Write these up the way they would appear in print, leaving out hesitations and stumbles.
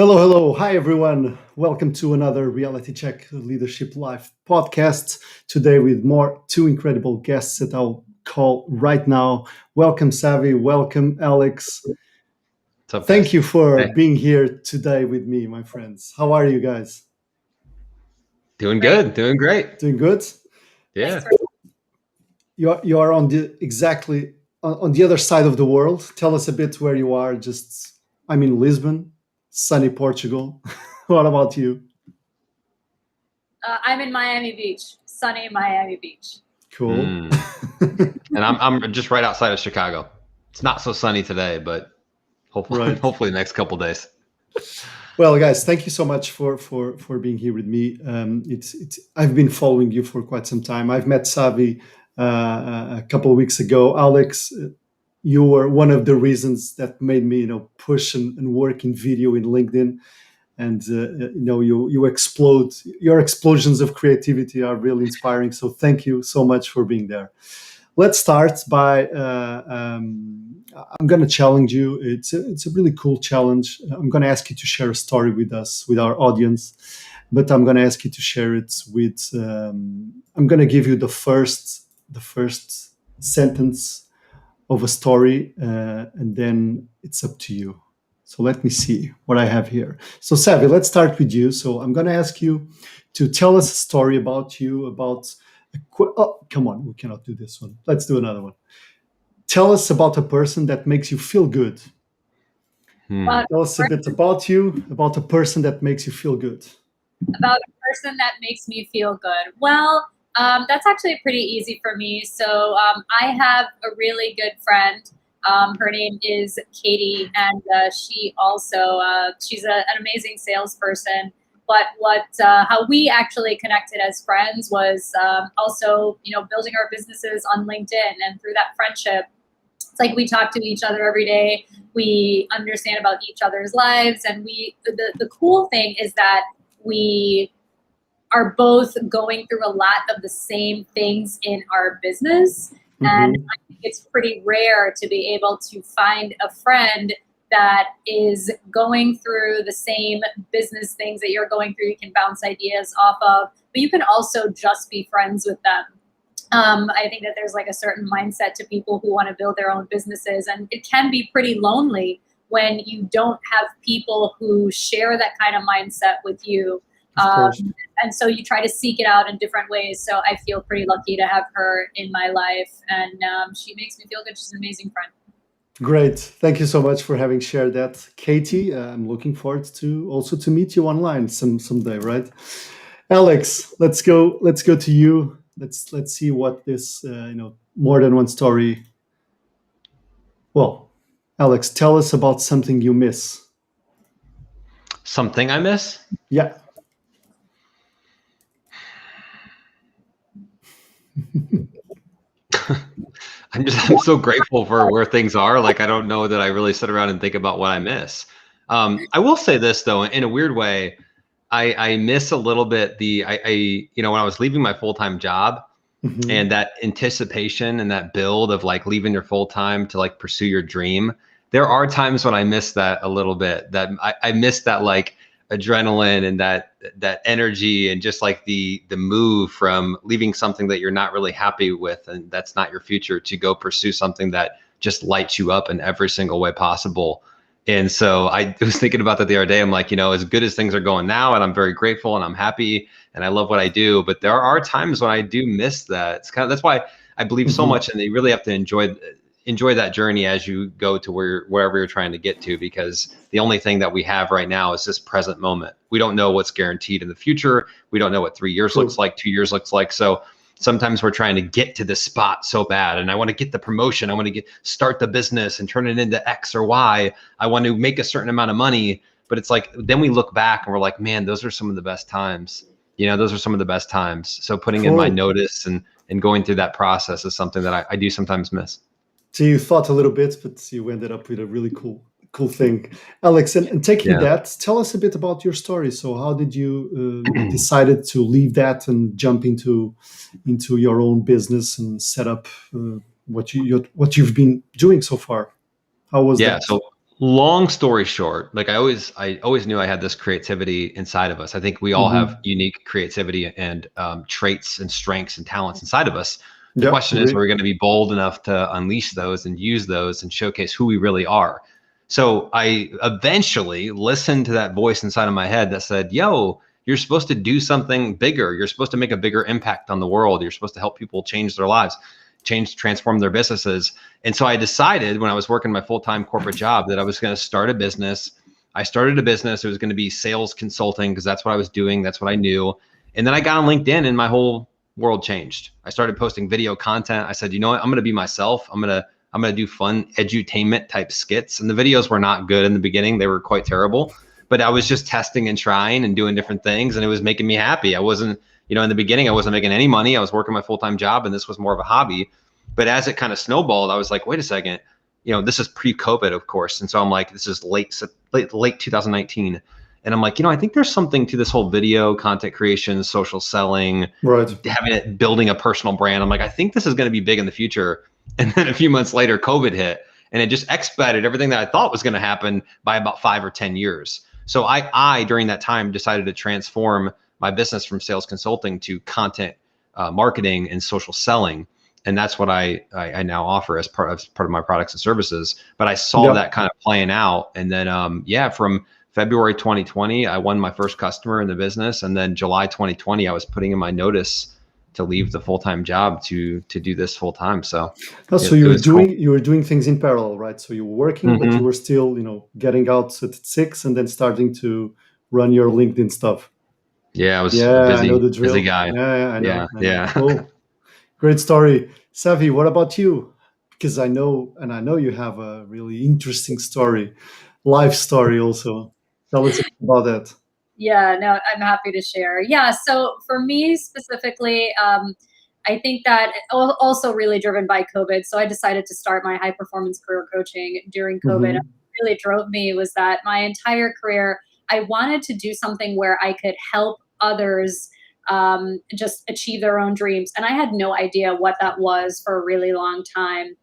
Hello, hello. Hi, everyone. Welcome to another Reality Check Leadership Live podcast. Today, with two incredible guests that I'll call right now. Welcome, Savi. Welcome, Alex. What's up, Thank guys? you for Hey, being here today with me, my friends. How are you guys? doing Great. good, doing great. Doing good? Thanks Yeah. for You are on the exactly on the other side of the world. Tell us a bit where you are. I'm in Lisbon, sunny Portugal. What about you? I'm in Miami Beach, sunny Miami Beach. Cool. And I'm just right outside of Chicago. It's not so sunny today, but hopefully Right. hopefully the next couple days. Well, guys, thank you so much for being here with me. It's I've been following you for quite some time. I've met Savi a couple of weeks ago. Alex, you were one of the reasons that made me, push and work in video in LinkedIn. And you explode. Your explosions of creativity are really inspiring. So thank you so much for being there. Let's start by I'm going to challenge you. It's a really cool challenge. I'm going to ask you to share a story with us, with our audience, but I'm going to ask you to share it with. I'm going to give you the first sentence of a story, and then it's up to you. So let me see what I have here. So Savi, let's start with you. So I'm going to ask you to tell us a story about you, about oh, come on, we cannot do this one. Let's do another one. Tell us about a person that makes you feel good. About, Tell us a bit about you, about a person that makes you feel good. about a person that makes me feel good. Well, that's actually pretty easy for me. So I have a really good friend. Her name is Katie, and she also she's an amazing salesperson. But how we actually connected as friends was also building our businesses on LinkedIn, and through that friendship, it's like we talk to each other every day. We understand about each other's lives, and the cool thing is that we are both going through a lot of the same things in our business. And I think it's pretty rare to be able to find a friend that is going through the same business things that you're going through. You can bounce ideas off of, but you can also just be friends with them. I think that there's like a certain mindset to people who want to build their own businesses, and it can be pretty lonely when you don't have people who share that kind of mindset with you. And so you try to seek it out in different ways. So I feel pretty lucky to have her in my life, and she makes me feel good. She's an amazing friend. Great. Thank you so much for having shared that, Katie. I'm looking forward to meet you online someday, right? Alex, let's go to you. Let's see what this more than one story. Well, Alex, tell us about something you miss. Something I miss? Yeah. I'm so grateful for where things are. Like I don't know that I really sit around and think about what I miss. I will say this though, in a weird way, I miss a little bit when I was leaving my full-time job, and that anticipation and that build of like leaving your full-time to like pursue your dream. There are times when I miss that a little bit, that I miss that like adrenaline and that energy, and just like the move from leaving something that you're not really happy with and that's not your future to go pursue something that just lights you up in every single way possible. And so I was thinking about that the other day. I'm like, as good as things are going now, and I'm very grateful and I'm happy and I love what I do, but there are times when I do miss that. It's that's why I believe so much, and you really have to enjoy that journey as you go to wherever you're trying to get to, because the only thing that we have right now is this present moment. We don't know what's guaranteed in the future. We don't know what 3 years looks like, 2 years looks like. So sometimes we're trying to get to this spot so bad, and I want to get the promotion. I want to start the business and turn it into X or Y. I want to make a certain amount of money, but it's like, then we look back and we're like, man, those are some of the best times. Those are some of the best times. So putting in my notice and going through that process is something that I do sometimes miss. So you thought a little bit, but you ended up with a really cool thing. Alex, and taking that, tell us a bit about your story. So how did you decided to leave that and jump into your own business and set up what you've been doing so far? How was that? long story short, like I always knew I had this creativity inside of us. I think we all have Mm-hmm. unique creativity and traits and strengths and talents inside of us. The Yeah, question is, agree. are we going to be bold enough to unleash those and use those and showcase who we really are? So I eventually listened to that voice inside of my head that said, yo, you're supposed to do something bigger. You're supposed to make a bigger impact on the world. You're supposed to help people change their lives, transform their businesses. And so I decided when I was working my full-time corporate job that I was going to start a business. I started a business. It was going to be sales consulting because that's what I was doing. That's what I knew. And then I got on LinkedIn and my whole world changed. I started posting video content. I said, you know what? I'm going to be myself. I'm going to do fun edutainment type skits. And the videos were not good in the beginning. They were quite terrible, but I was just testing and trying and doing different things. And it was making me happy. I wasn't, in the beginning, I wasn't making any money. I was working my full-time job and this was more of a hobby. But as it kind of snowballed, I was like, wait a second, this is pre-COVID, of course. And so I'm like, this is late 2019. And I'm like, I think there's something to this whole video content creation, social selling, Right. building a personal brand. I'm like, I think this is going to be big in the future. And then a few months later, COVID hit and it just expedited everything that I thought was going to happen by about 5 or 10 years. So I during that time decided to transform my business from sales consulting to content marketing and social selling. And that's what I now offer as part of my products and services. But I saw Yeah. that kind of playing out. And then, from February 2020, I won my first customer in the business. And then July 2020, I was putting in my notice to leave the full-time job to do this full-time. So So it was cool. you were doing things in parallel, right? So you were working, but you were still, getting out at 6 and then starting to run your LinkedIn stuff. Yeah, I was a Yeah, I know the busy drill. guy. Yeah, I know. Yeah, I know. yeah. Cool. Great story. Savi, what about you? Because I know you have a really interesting story, life story also. Tell us about that. Yeah, no, I'm happy to share. Yeah, so for me specifically, I think that also really driven by COVID. So I decided to start my high performance career coaching during COVID. What Mm-hmm. really drove me was that my entire career, I wanted to do something where I could help others just achieve their own dreams. And I had no idea what that was for a really long time.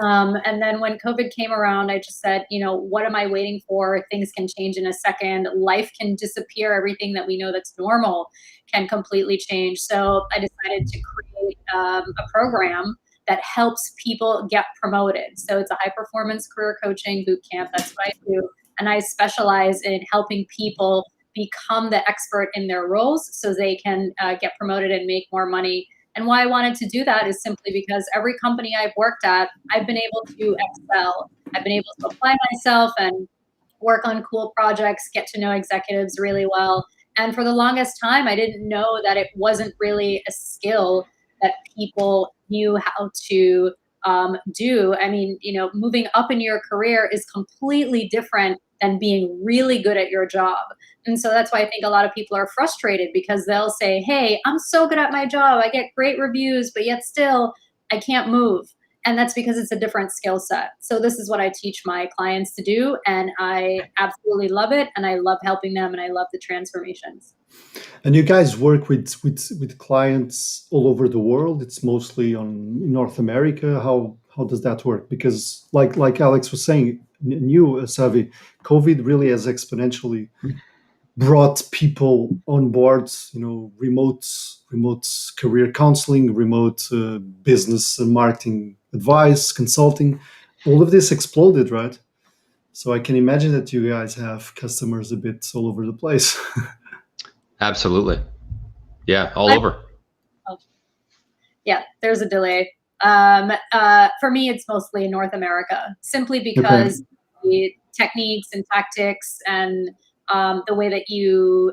And then when COVID came around, I just said, what am I waiting for? Things can change in a second. Life can disappear. Everything that we know that's normal can completely change. So I decided to create a program that helps people get promoted. So it's a high performance career coaching boot camp. That's what I do. And I specialize in helping people become the expert in their roles so they can get promoted and make more money. And why I wanted to do that is simply because every company I've worked at, I've been able to excel. I've been able to apply myself and work on cool projects, get to know executives really well. And for the longest time, I didn't know that it wasn't really a skill that people knew how to do. I mean, moving up in your career is completely different than being really good at your job. And so that's why I think a lot of people are frustrated because they'll say, hey, I'm so good at my job. I get great reviews, but yet still I can't move. And that's because it's a different skill set. So this is what I teach my clients to do. And I absolutely love it. And I love helping them and I love the transformations. And you guys work with clients all over the world. It's mostly on North America. How does that work? Because like Alex was saying, new Savi, COVID really has exponentially brought people on board. Remote career counseling, remote business and marketing advice, consulting. All of this exploded, right? So I can imagine that you guys have customers a bit all over the place. Absolutely. Yeah, all over. Oh, yeah, there's a delay. For me, it's mostly in North America, simply because the techniques and tactics and the way that you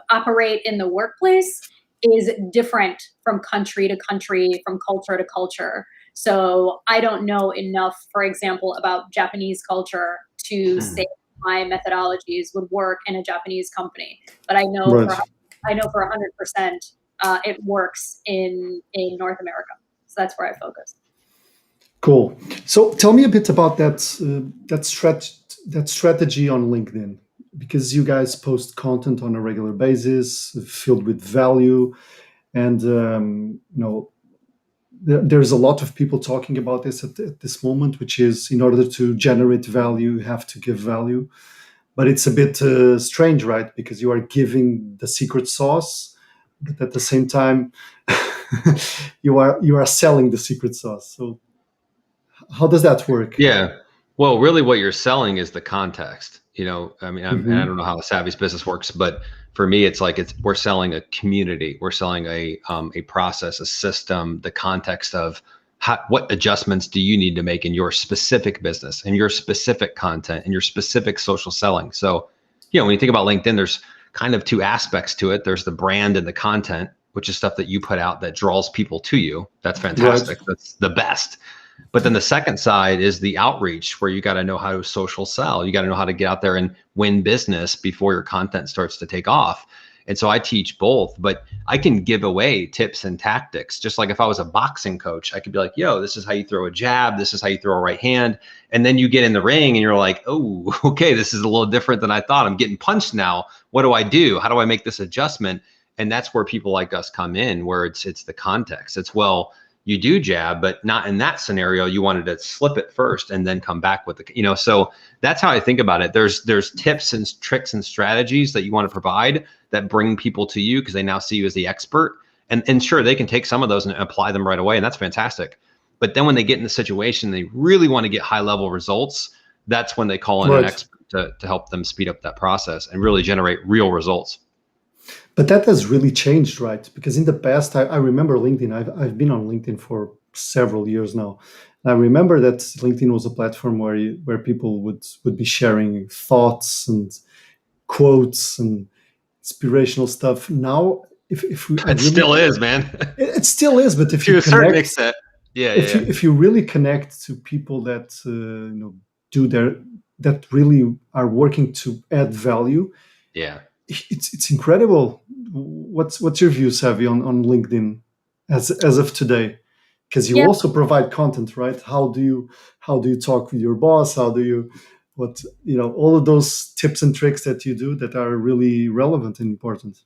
operate in the workplace is different from country to country, from culture to culture. So I don't know enough, for example, about Japanese culture to say my methodologies would work in a Japanese company. But I know Right. for 100% it works in North America. So that's where I focus. Cool. So tell me a bit about that strategy on LinkedIn, because you guys post content on a regular basis, filled with value, and there's a lot of people talking about this at this moment, which is in order to generate value, you have to give value. But it's a bit strange, right? Because you are giving the secret sauce, but at the same time, you are selling the secret sauce. So how does that work? Yeah. Well, really what you're selling is the context. I mean, and I Hmm. don't know how Savvy's business works, but for me, it's like we're selling a community. We're selling a process, a system, the context of what adjustments do you need to make in your specific business and your specific content and your specific social selling. So, when you think about LinkedIn, there's kind of two aspects to it. There's the brand and the content, which is stuff that you put out that draws people to you. That's Right. fantastic. That's the best. But then the second side is the outreach where you got to know how to social sell. You got to know how to get out there and win business before your content starts to take off. And so I teach both, but I can give away tips and tactics. Just like if I was a boxing coach, I could be like, yo, this is how you throw a jab. This is how you throw a right hand. And then you get in the ring and you're like, oh, okay, this is a little different than I thought. I'm getting punched now. What do I do? How do I make this adjustment? And that's where people like us come in, where it's the context. It's, well, you do jab, but not in that scenario. You wanted to slip it first and then come back with the, so that's how I think about it. There's tips and tricks and strategies that you want to provide that bring people to you because they now see you as the expert. And sure, they can take some of those and apply them right away. And that's fantastic. But then when they get in the situation, they really want to get high level results. That's when they call in an Right. expert to help them speed up that process and really generate real results. But that has really changed, right? Because in the past, I remember LinkedIn. I've been on LinkedIn for several years now. And I remember that LinkedIn was a platform where people would be sharing thoughts and quotes and inspirational stuff. Now, if we, I It really, still is, man. it still is. But if you To a certain connect, extent. Yeah, if yeah, you really connect to people that do that really are working to add value, yeah. it's incredible. What's your view, Savvy, on LinkedIn as of today? Because you Yeah. also provide content, right? How do you talk with your boss? How do you what all of those tips and tricks that you do that are really relevant and important.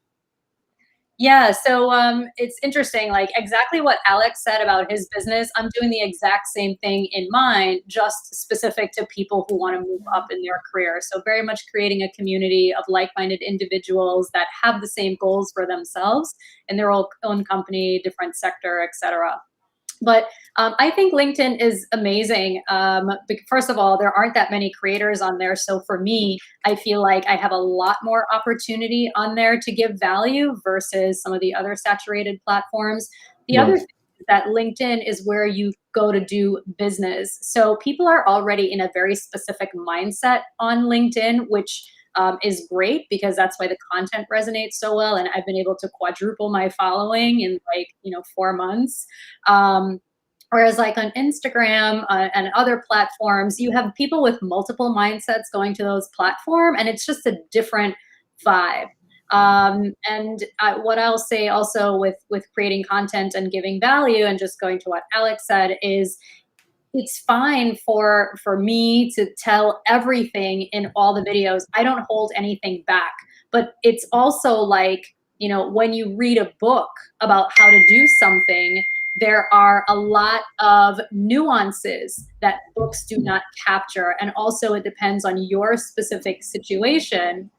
Yeah, so it's interesting, like exactly what Alex said about his business. I'm doing the exact same thing in mine, just specific to people who want to move up in their career. So very much creating a community of like-minded individuals that have the same goals for themselves in their own company, different sector, etc. But I think LinkedIn is amazing. First of all, there aren't that many creators on there. So for me, I feel like I have a lot more opportunity on there to give value versus some of the other saturated platforms. The other Right. thing is that LinkedIn is where you go to do business. So people are already in a very specific mindset on LinkedIn, which is great because that's why the content resonates so well. And I've been able to quadruple my following in 4 months. Whereas like on Instagram and other platforms, you have people with multiple mindsets going to those platforms, and it's just a different vibe. And what I'll say also with creating content and giving value, and just going to what Alex said, is it's fine for me to tell everything in all the videos. I don't hold anything back. But it's also like, when you read a book about how to do something, there are a lot of nuances that books do not capture. And also it depends on your specific situation.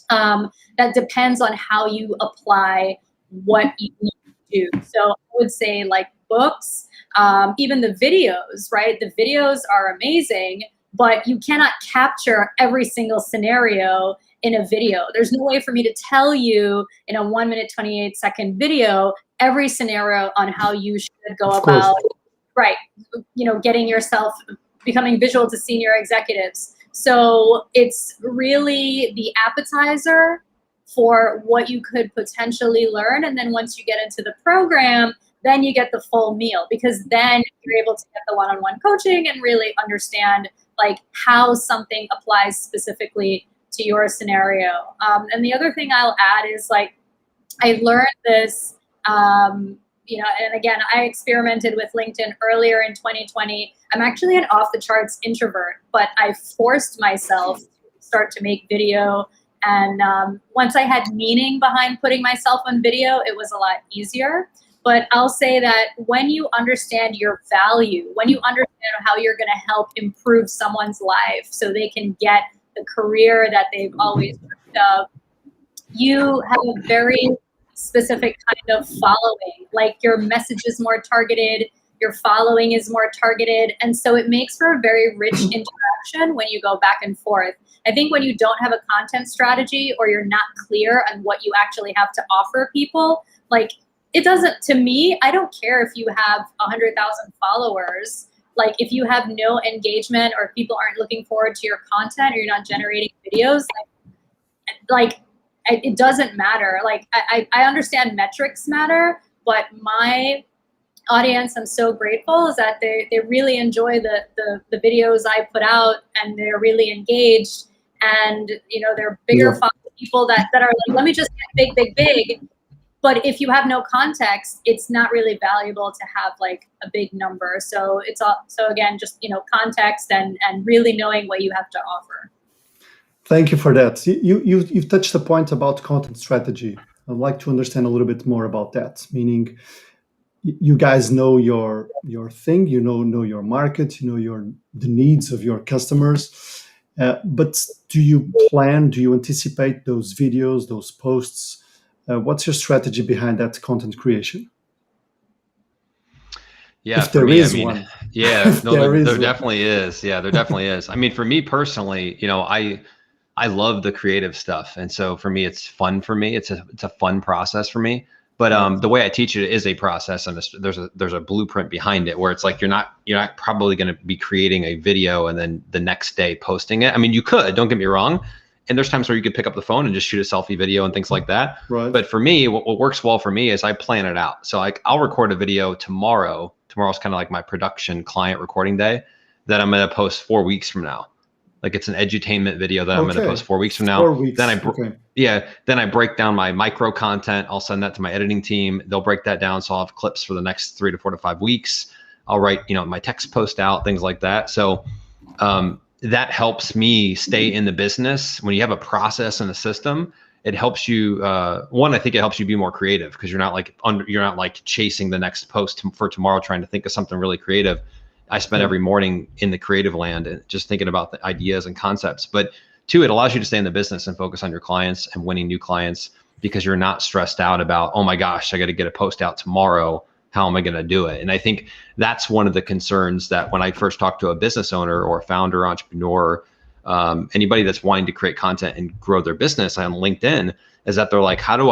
That depends on how you apply what you need to do. So I would say like books, even the videos, right? The videos are amazing, but you cannot capture every single scenario in a video. There's no way for me to tell you in a 1 minute, 28-second video, every scenario on how you should go Of course. about, right, getting yourself, becoming visual to senior executives. So it's really the appetizer for what you could potentially learn. And then once you get into the program, then you get the full meal, because then you're able to get the one-on-one coaching and really understand like how something applies specifically to your scenario. And the other thing I'll add is like, I learned this, and again, I experimented with LinkedIn earlier in 2020. I'm actually an off the charts introvert, but I forced myself to start to make video. And once I had meaning behind putting myself on video, it was a lot easier. But I'll say that when you understand your value, when you understand how you're going to help improve someone's life so they can get the career that they've always dreamed of, you have a very specific kind of following. Like your message is more targeted, your following is more targeted. And so it makes for a very rich interaction when you go back and forth. I think when you don't have a content strategy or you're not clear on what you actually have to offer people, like it doesn't, to me, I don't care if you have 100,000 followers. Like if you have no engagement or if people aren't looking forward to your content or you're not generating videos, like it doesn't matter. Like I understand metrics matter, but my audience, I'm so grateful, is that they really enjoy the videos I put out, and they're really engaged, and you know they're bigger people that are like, let me just get big. But if you have no context, it's not really valuable to have like a big number. So it's all, so again, just context and really knowing what you have to offer. Thank you for that. You've touched a point about content strategy. I'd like to understand a little bit more about that. Meaning, you guys know your thing, you know your market, you know the needs of your customers. But do you anticipate those videos, those posts? What's your strategy behind that content creation? Yeah, if for there me, is one. yeah, no, there one. definitely is. Yeah, there definitely is. I mean, for me personally, I love the creative stuff, and so for me, it's fun for me. It's a fun process for me. But the way I teach it is a process, and there's a blueprint behind it where it's like you're not probably going to be creating a video and then the next day posting it. I mean, you could, don't get me wrong, and there's times where you could pick up the phone and just shoot a selfie video and things like that. Right. But for me, what works well for me is I plan it out. So like I'll record a video tomorrow. Tomorrow's kind of like my production client recording day that I'm going to post 4 weeks from now. Like it's an edutainment video that I'm going to post 4 weeks from now. 4 weeks. Then I break down my micro content. I'll send that to my editing team. They'll break that down. So I'll have clips for the next 3 to 4 to 5 weeks. I'll write, my text post out, things like that. So that helps me stay in the business. When you have a process and a system, it helps you. I think it helps you be more creative because you're not like chasing the next post for tomorrow, trying to think of something really creative. I spend every morning in the creative land and just thinking about the ideas and concepts. But two, it allows you to stay in the business and focus on your clients and winning new clients because you're not stressed out about, oh my gosh, I got to get a post out tomorrow. How am I going to do it? And I think that's one of the concerns that when I first talk to a business owner or a founder, entrepreneur, anybody that's wanting to create content and grow their business on LinkedIn, is that they're like, how do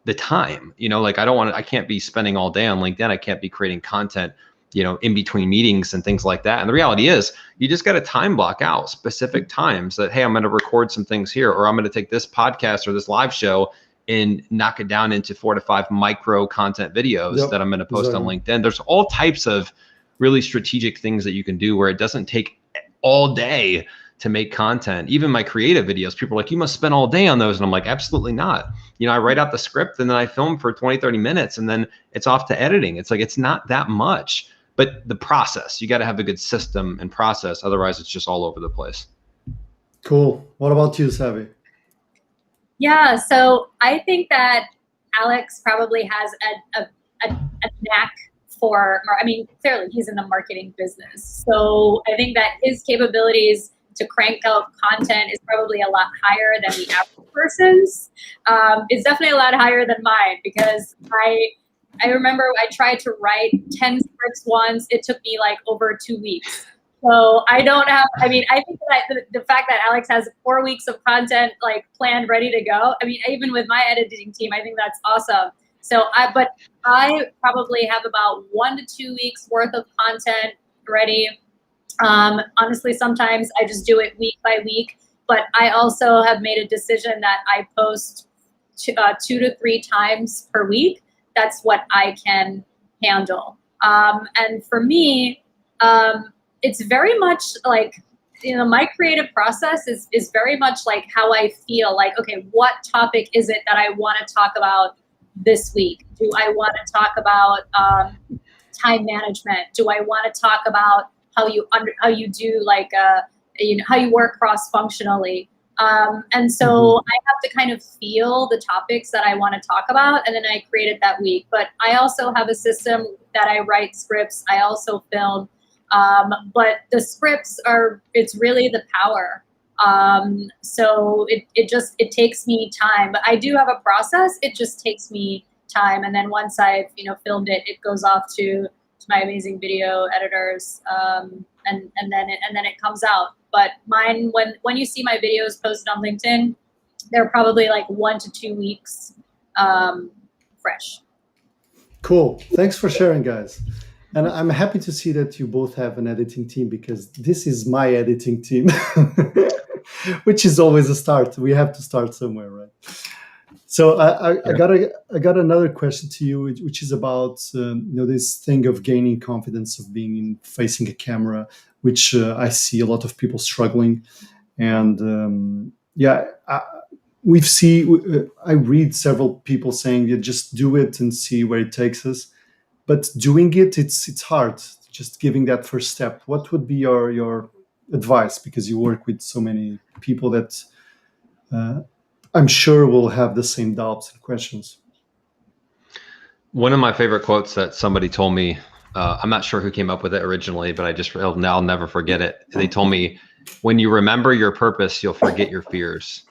the time, I can't be spending all day on LinkedIn. I can't be creating content, in between meetings and things like that. And the reality is you just got to time block out specific times that, hey, I'm going to record some things here, or I'm going to take this podcast or this live show and knock it down into 4 to 5 micro content videos that I'm going to post on LinkedIn. There's all types of really strategic things that you can do where it doesn't take all day to make content. Even my creative videos, people are like, you must spend all day on those. And I'm like, absolutely not. I write out the script and then I film for 20, 30 minutes and then it's off to editing. It's like, it's not that much, but the process, you got to have a good system and process. Otherwise it's just all over the place. Cool. What about you, Savvy? Yeah. So I think that Alex probably has a knack clearly he's in the marketing business. So I think that his capabilities to crank out content is probably a lot higher than the average person's. It's definitely a lot higher than mine because I remember I tried to write 10 scripts once. It took me like over 2 weeks. So I think that the fact that Alex has 4 weeks of content like planned, ready to go. Even with my editing team, I think that's awesome. So I probably have about 1 to 2 weeks worth of content ready. Honestly, sometimes I just do it week by week, but I also have made a decision that I post 2 to 3 times per week. That's what I can handle. And for me, it's very much like, my creative process is very much like how I feel like, okay, what topic is it that I want to talk about this week? Do I want to talk about time management? Do I want to talk about how you do how you work cross-functionally? And so I have to kind of feel the topics that I want to talk about, and then I create it that week. But I also have a system that I write scripts. I also film. But the scripts it's really the power. So it takes me time, but I do have a process. It just takes me time. And then once I've, filmed it, it goes off to my amazing video editors. And then it comes out. But mine, when you see my videos posted on LinkedIn, they're probably like 1 to 2 weeks, fresh. Cool. Thanks for sharing, guys. And I'm happy to see that you both have an editing team, because this is my editing team, which is always a start. We have to start somewhere, right? So I got another question to you, which is about this thing of gaining confidence of being facing a camera, which I see a lot of people struggling. And I read several people saying, yeah, just do it and see where it takes us. But doing it's hard. Just giving that first step. What would be your advice? Because you work with so many people that I'm sure will have the same doubts and questions. One of my favorite quotes that somebody told me, I'm not sure who came up with it originally, but I'll never forget it. They told me, when you remember your purpose, you'll forget your fears.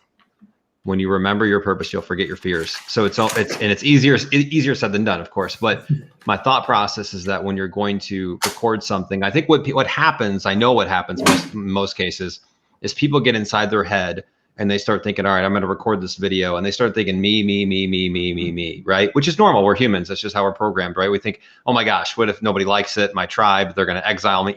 When you remember your purpose, you'll forget your fears. So it's easier said than done, of course. But my thought process is that when you're going to record something, I think what happens, I know what happens in most cases, is people get inside their head and they start thinking, all right, I'm going to record this video. And they start thinking me, right? Which is normal. We're humans. That's just how we're programmed, right? We think, oh my gosh, what if nobody likes it? My tribe, they're going to exile me.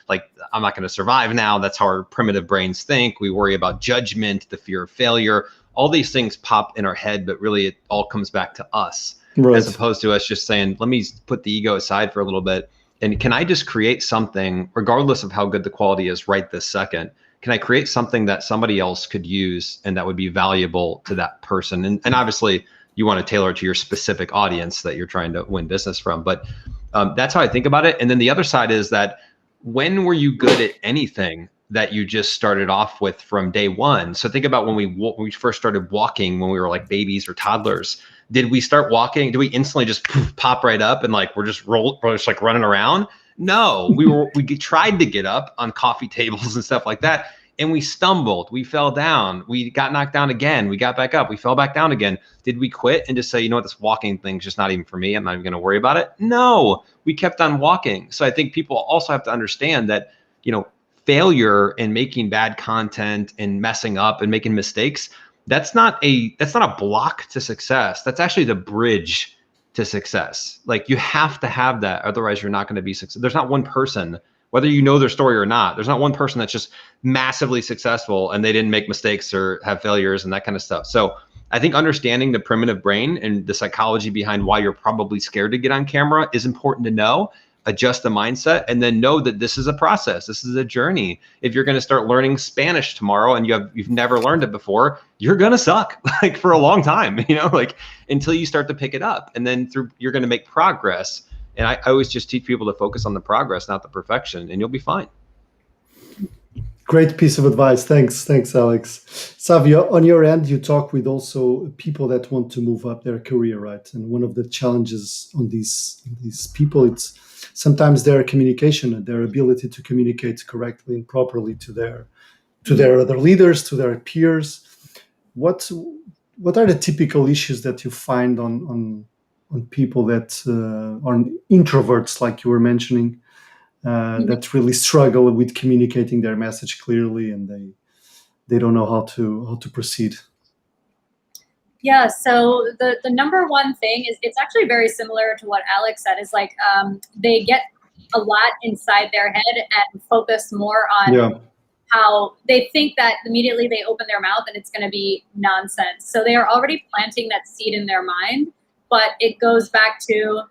Like I'm not going to survive now. That's how our primitive brains think. We worry about judgment, the fear of failure. All these things pop in our head, but really it all comes back to us, right? As opposed to us just saying, let me put the ego aside for a little bit. And can I just create something, regardless of how good the quality is right this second? Can I create something that somebody else could use and that would be valuable to that person? And obviously you want to tailor it to your specific audience that you're trying to win business from. But that's how I think about it. And then the other side is that, when were you good at anything that you just started off with from day one? So think about when we first started walking, when we were like babies or toddlers. Did we start walking? Did we instantly just pop right up and like we're just like running around? No, we tried to get up on coffee tables and stuff like that, and we stumbled, we fell down, we got knocked down again, we got back up, we fell back down again. Did we quit and just say, you know what, this walking thing's just not even for me, I'm not even going to worry about it? No, we kept on walking. So I think people also have to understand that, failure and making bad content and messing up and making mistakes, that's not a block to success. That's actually the bridge to success. Like you have to have that, otherwise you're not going to be successful. There's not one person, whether you know their story or not, there's not one person that's just massively successful and they didn't make mistakes or have failures and that kind of stuff. So I think understanding the primitive brain and the psychology behind why you're probably scared to get on camera is important to know. Adjust the mindset, and then know that this is a process. This is a journey. If you're going to start learning Spanish tomorrow and you've never learned it before, you're going to suck like for a long time, like until you start to pick it up, and then you're going to make progress. And I always just teach people to focus on the progress, not the perfection, and you'll be fine. Great piece of advice. Thanks, Alex. Savio, on your end, you talk with also people that want to move up their career, right? And one of the challenges on these people, it's sometimes their communication and their ability to communicate correctly and properly to their other leaders, to their peers. What are the typical issues that you find on people that are introverts, like you were mentioning, that really struggle with communicating their message clearly, and they don't know how to proceed? Yeah, so the number one thing is, it's actually very similar to what Alex said, is like they get a lot inside their head and focus more on how they think that immediately they open their mouth and it's going to be nonsense. So they are already planting that seed in their mind, but it goes back to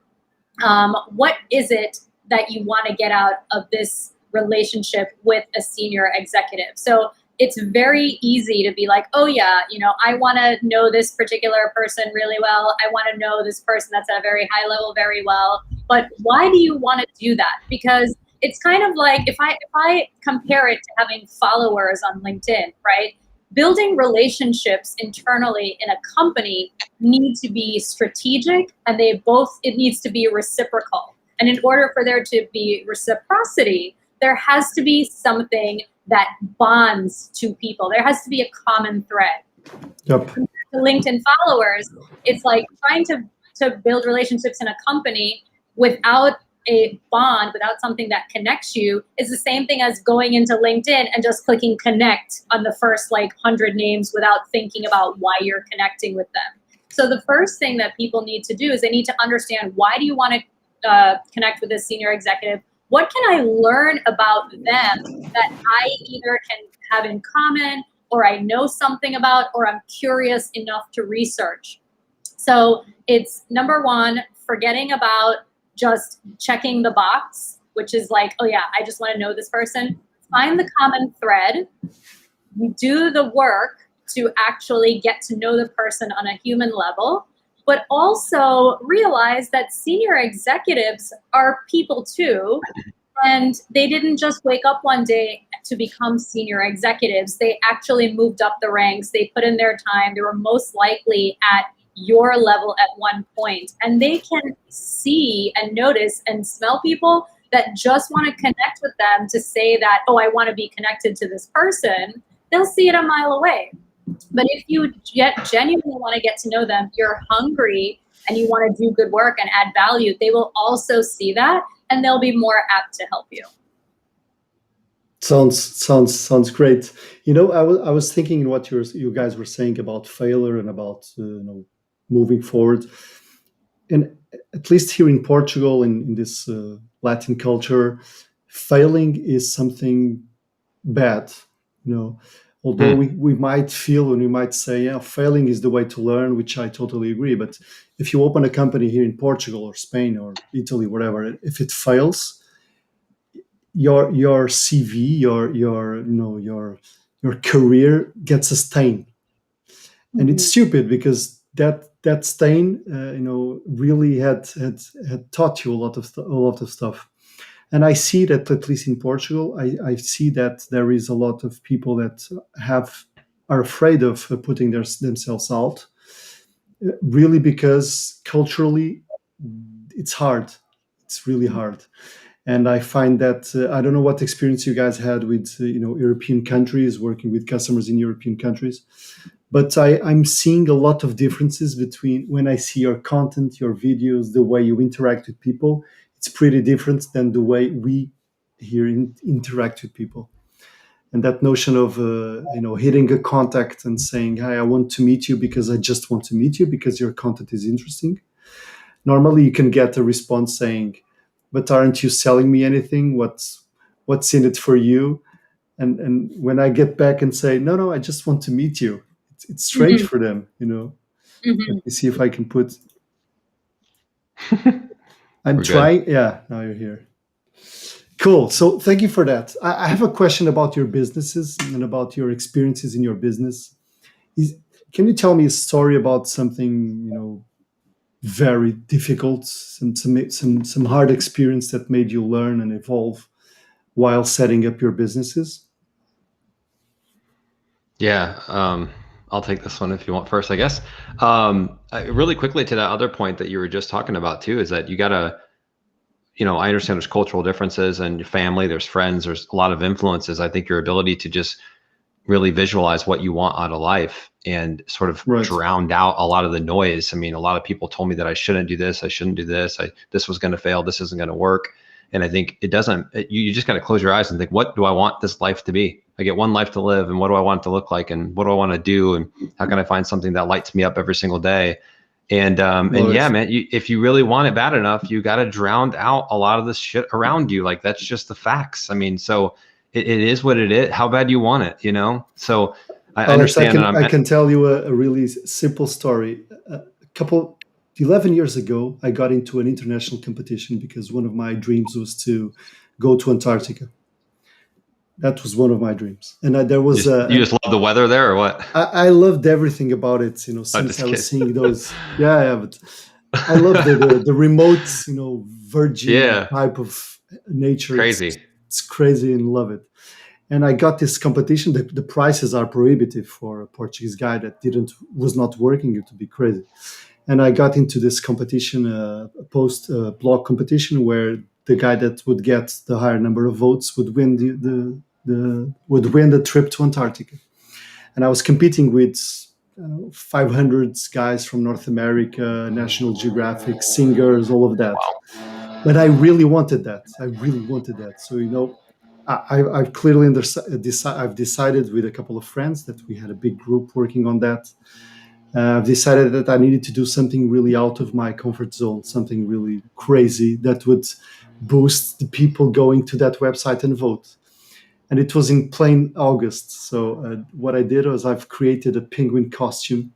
what is it that you want to get out of this relationship with a senior executive? So it's very easy to be like, oh yeah, I want to know this particular person really well. I want to know this person that's at a very high level very well. But why do you want to do that? Because it's kind of like, if I compare it to having followers on LinkedIn, right? building relationships internally in a company need to be strategic, and it needs to be reciprocal. And in order for there to be reciprocity, there has to be something that bonds two people. There has to be a common thread. Yep. To LinkedIn followers, it's like trying to build relationships in a company without a bond, without something that connects you, is the same thing as going into LinkedIn and just clicking connect on the first 100 names without thinking about why you're connecting with them. So the first thing that people need to do is they need to understand, why do you want to connect with this senior executive? What can I learn about them that I either can have in common, or I know something about, or I'm curious enough to research? So it's, number one, forgetting about just checking the box, which is like, oh yeah, I just want to know this person. Find the common thread. You do the work to actually get to know the person on a human level, but also realize that senior executives are people too. And they didn't just wake up one day to become senior executives. They actually moved up the ranks. They put in their time. They were most likely at your level at one point. And they can see and notice and smell people that just want to connect with them to say that, oh, I want to be connected to this person. They'll see it a mile away. But if you genuinely want to get to know them, you're hungry and you want to do good work and add value, they will also see that, and they'll be more apt to help you. Sounds great. I was thinking in what you guys were saying about failure and about moving forward, and at least here in Portugal, in this Latin culture, failing is something bad. Although we might feel and we might say, yeah, failing is the way to learn, which I totally agree. But if you open a company here in Portugal or Spain or Italy, whatever, if it fails, your CV, your career gets a stain, and it's stupid because that stain, really had taught you a lot of stuff. And I see that, at least in Portugal, I see that there is a lot of people that are afraid of putting themselves out, really, because culturally it's hard. It's really hard. And I find that, I don't know what experience you guys had with European countries, working with customers in European countries, but I'm seeing a lot of differences between when I see your content, your videos, the way you interact with people. It's pretty different than the way we here interact with people. And that notion of hitting a contact and saying, "Hi, I want to meet you because I just want to meet you because your content is interesting." Normally, you can get a response saying, "But aren't you selling me anything? What's in it for you?" And when I get back and say, "No, I just want to meet you," it's strange for them. Let me see if I can put. I'm trying. Yeah, now you're here. Cool. So thank you for that. I have a question about your businesses and about your experiences in your business. Can you tell me a story about something, very difficult, some hard experience that made you learn and evolve while setting up your businesses? Yeah, I'll take this one if you want first, I guess. Really quickly to that other point that you were just talking about too, is that you gotta, I understand there's cultural differences and your family, there's friends, there's a lot of influences. I think your ability to just really visualize what you want out of life and sort of drowned out a lot of the noise. I mean, a lot of people told me that I shouldn't do this, I shouldn't do this, this was going to fail, this isn't going to work. And I think it doesn't, you just got to close your eyes and think, what do I want this life to be? I get one life to live, and what do I want it to look like? And what do I want to do? And how can I find something that lights me up every single day? And yeah, man, if you really want it bad enough, you got to drown out a lot of this shit around you. Like, that's just the facts. I mean, so it is what it is. How bad you want it, So I understand. I can tell you a really simple story. 11 years ago, I got into an international competition because one of my dreams was to go to Antarctica. That was one of my dreams. And there was you just love the weather there, or what? I loved everything about it, since I was seeing those. Yeah, but I love the remote, virgin type of nature. Crazy. It's crazy and love it. And I got this competition. The prices are prohibitive for a Portuguese guy that was not working. It would be crazy. And I got into this competition, a post blog competition, where the guy that would get the higher number of votes would win the trip to Antarctica. And I was competing with 500 guys from North America, National Geographic, singers, all of that. But I really wanted that. I really wanted that. So I've clearly I've decided with a couple of friends that we had a big group working on that. I've decided that I needed to do something really out of my comfort zone, something really crazy that would boost the people going to that website and vote. And it was in plain August. So what I did was I've created a penguin costume,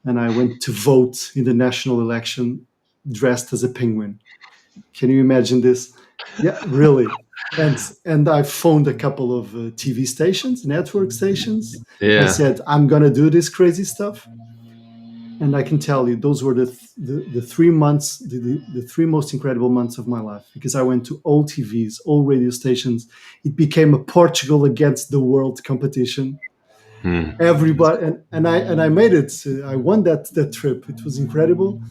and I went to vote in the national election dressed as a penguin. Can you imagine this? Yeah, really. And I phoned a couple of TV stations, network stations. Yeah. I said, I'm going to do this crazy stuff. And I can tell you, those were the 3 months, the three most incredible months of my life, because I went to all TVs, all radio stations. It became a Portugal against the world competition. Everybody, and I made it. I won that trip. It was incredible.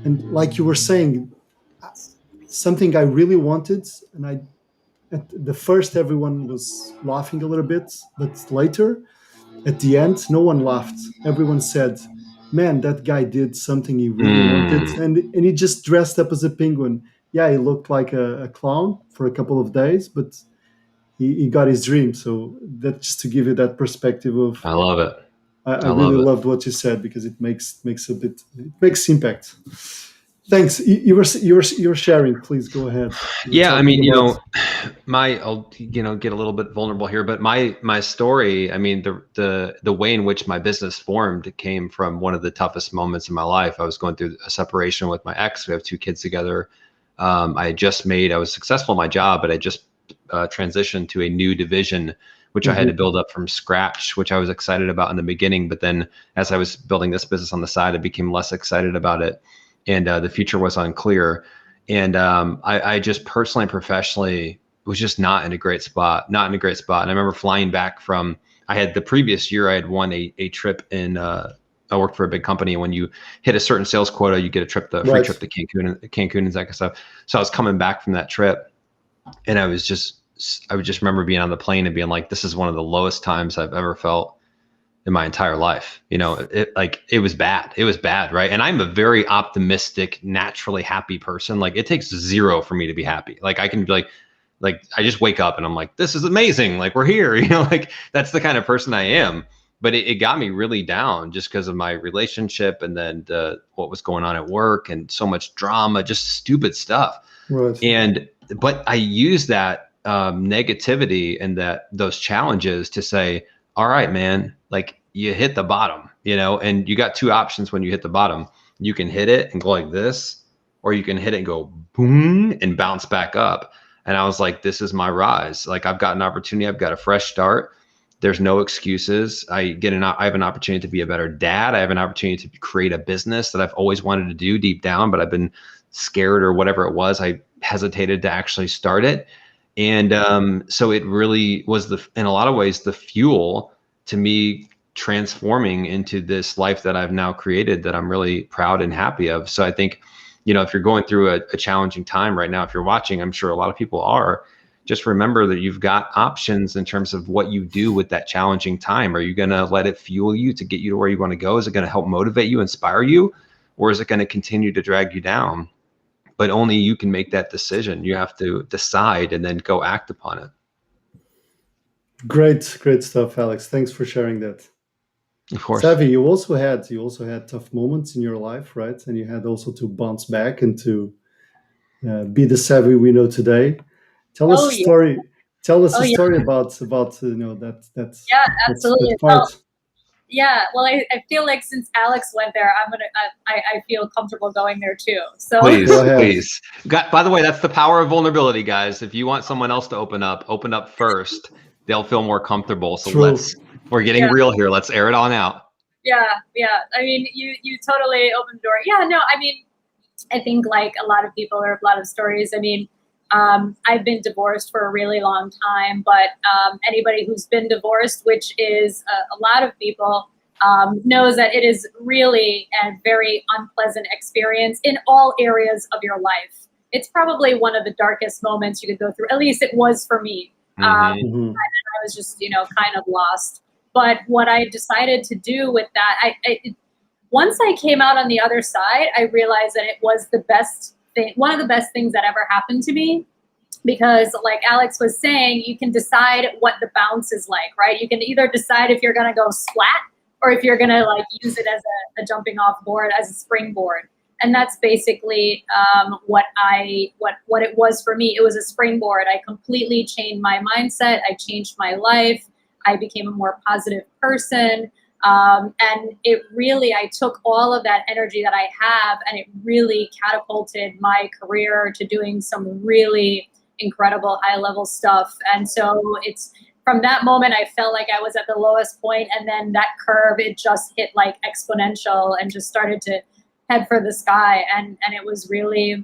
And like you were saying, something I really wanted, and at the first everyone was laughing a little bit, but later, at the end, no one laughed. Everyone said, man, that guy did something he really wanted. And he just dressed up as a penguin. Yeah, he looked like a clown for a couple of days, but he got his dream. So that's just to give you that perspective of. I love it. I really loved what you said, because it makes impact. Thanks. You were sharing. Please go ahead. Yeah, I mean, I'll get a little bit vulnerable here, but my story, I mean, the way in which my business formed came from one of the toughest moments in my life. I was going through a separation with my ex. We have 2 kids together. I was successful in my job, but I just transitioned to a new division, which I had to build up from scratch, which I was excited about in the beginning. But then as I was building this business on the side, I became less excited about it. And the future was unclear. And I just personally and professionally was just not in a great spot. And I remember flying back from, the previous year I had won a trip in, I worked for a big company. And when you hit a certain sales quota, you get a free trip to Cancun and that kind of stuff. So I was coming back from that trip, and I would just remember being on the plane and being like, this is one of the lowest times I've ever felt in my entire life. It was bad. It was bad. Right. And I'm a very optimistic, naturally happy person. Like, it takes 0 for me to be happy. Like, I can be like, I just wake up and I'm like, this is amazing. Like, we're here, like that's the kind of person I am. But it got me really down just because of my relationship, and then what was going on at work, and so much drama, just stupid stuff. Right. But I use that negativity and those challenges to say, all right, man, like, you hit the bottom, and you got 2 options when you hit the bottom. You can hit it and go like this, or you can hit it and go boom and bounce back up. And I was like, this is my rise. Like, I've got an opportunity. I've got a fresh start. There's no excuses. I have an opportunity to be a better dad. I have an opportunity to create a business that I've always wanted to do deep down, but I've been scared, or whatever it was. I hesitated to actually start it. And so it really was in a lot of ways, the fuel to me transforming into this life that I've now created, that I'm really proud and happy of. So I think, if you're going through a challenging time right now, if you're watching, I'm sure a lot of people are, just remember that you've got options in terms of what you do with that challenging time. Are you going to let it fuel you to get you to where you want to go? Is it going to help motivate you, inspire you, or is it going to continue to drag you down? But only you can make that decision. You have to decide and then go act upon it. Great stuff, Alex. Thanks for sharing that. Of course. Savvy, you also had tough moments in your life, right? And you had also to bounce back and to be the Savvy we know today. Tell us a story. Tell us a story about that's yeah, absolutely. that part. Well, I feel like since Alex went there, I feel comfortable going there too. So please. By the way, that's the power of vulnerability, guys. If you want someone else to open up first. They'll feel more comfortable. So we're getting real here. Let's air it on out. Yeah. I mean, you totally opened the door. Yeah, no, I mean, I think like a lot of people or a lot of stories, I mean, I've been divorced for a really long time, but anybody who's been divorced, which is a lot of people, knows that it is really a very unpleasant experience in all areas of your life. It's probably one of the darkest moments you could go through. At least it was for me. Mhm. I was just, kind of lost. But what I decided to do with that, once I came out on the other side, I realized that it was the best thing, one of the best things that ever happened to me. Because like Alex was saying, you can decide what the bounce is like, right? You can either decide if you're going to go splat or if you're going to like use it as a jumping off board, as a springboard. And that's basically what it was for me. It was a springboard. I completely changed my mindset. I changed my life. I became a more positive person. And it really, I took all of that energy that I have, and it really catapulted my career to doing some really incredible high level stuff. And so it's from that moment, I felt like I was at the lowest point, and then that curve, it just hit like exponential and just started to head for the sky. And it was really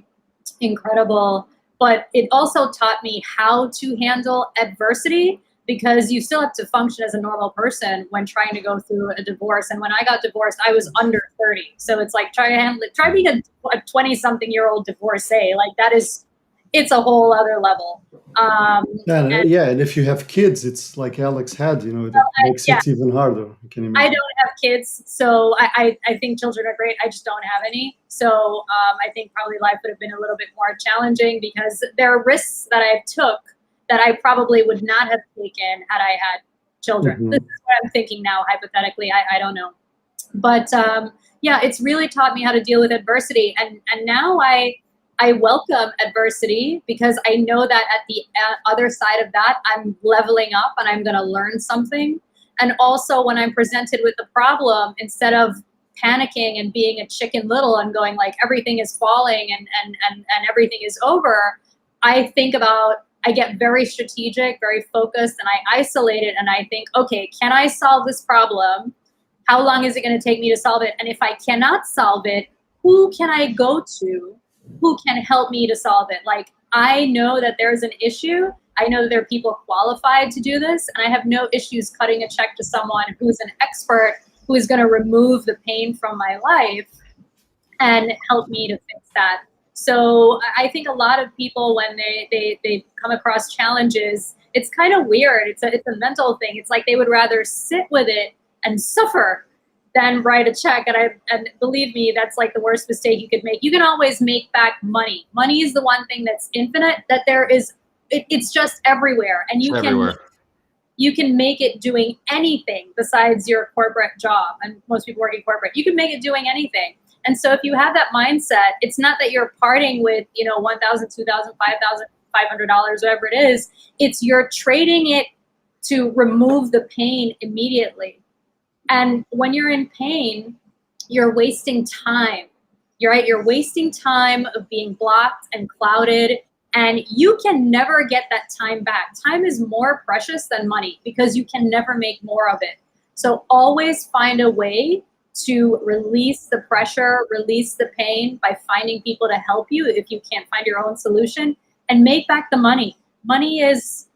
incredible. But it also taught me how to handle adversity, because you still have to function as a normal person when trying to go through a divorce. And when I got divorced, I was under 30. So it's like, try being a 20-something-year-old divorcee. Like it's a whole other level. And if you have kids, it's like Alex had, it makes it even harder. I can imagine. I don't have kids, so I think children are great. I just don't have any. So I think probably life would have been a little bit more challenging, because there are risks that I took that I probably would not have taken had I had children. Mhm. This is what I'm thinking now, hypothetically. I don't know. But it's really taught me how to deal with adversity. And now I welcome adversity, because I know that at the other side of that, I'm leveling up and I'm going to learn something. And also, when I'm presented with a problem, instead of panicking and being a Chicken Little and going like everything is falling and everything is over, I get very strategic, very focused, and I isolate it, and I think, okay, can I solve this problem? How long is it going to take me to solve it? And if I cannot solve it, who can I go to? Who can help me to solve it? Like, I know that there's an issue. I know that there are people qualified to do this, and I have no issues cutting a check to someone who's an expert, who is going to remove the pain from my life and help me to fix that. So I think a lot of people, when they come across challenges, it's kind of weird. It's a mental thing. It's like they would rather sit with it and suffer than write a check. And believe me, that's like the worst mistake you could make. You can always make back money. Money is the one thing that's infinite, that it's just everywhere. And you can make it doing anything besides your corporate job. And most people work in corporate. You can make it doing anything. And so if you have that mindset, it's not that you're parting with, $1,000, $2,000, $5,000, $500, whatever it is. It's you're trading it to remove the pain immediately. And when you're in pain, you're wasting time. You're wasting time of being blocked and clouded, and you can never get that time back. Time is more precious than money, because you can never make more of it. So always find a way to release the pressure, release the pain, by finding people to help you if you can't find your own solution, and make back the money. Money is,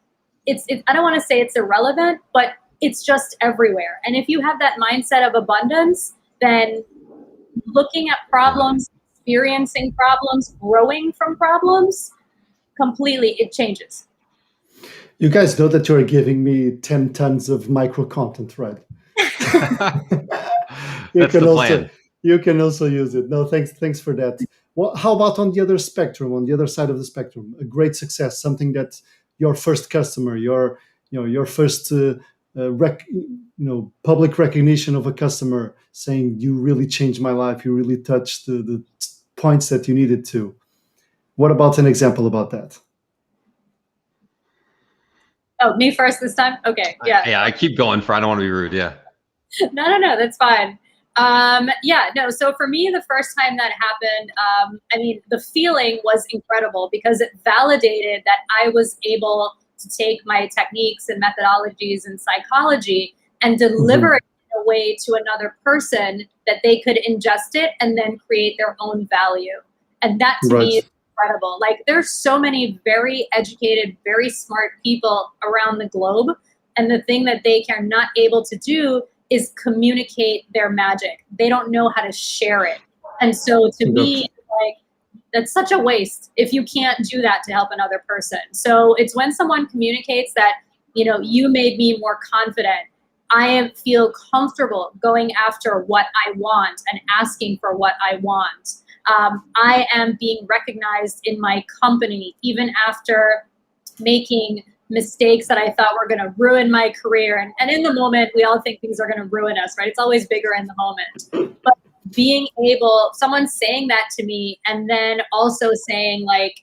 I don't want to say it's irrelevant, but it's just everywhere. And if you have that mindset of abundance, then looking at problems, experiencing problems, growing from problems, completely, it changes. You guys know that you're giving me 10 tons of micro content, right? That's the plan. You can also use it. No, thanks for that. Well, how about on the other spectrum, on the other side of the spectrum, a great success, something that your first customer, your first public recognition of a customer saying, you really changed my life, you really touched the points that you needed to. What about an example about that? Oh, me first this time? Okay, yeah. Yeah, I keep going I don't want to be rude, yeah. No, that's fine. So for me, the first time that happened, the feeling was incredible, because it validated that I was able to take my techniques and methodologies and psychology and deliver it in a way to another person that they could ingest it and then create their own value. And that to me is incredible. Like there's so many very educated, very smart people around the globe. And the thing that they are not able to do is communicate their magic. They don't know how to share it. And so to me, like, that's such a waste if you can't do that to help another person. So it's when someone communicates that, you made me more confident. I feel comfortable going after what I want and asking for what I want. I am being recognized in my company, even after making mistakes that I thought were going to ruin my career. And in the moment, we all think things are going to ruin us, right? It's always bigger in the moment. But being able, someone saying that to me, and then also saying like,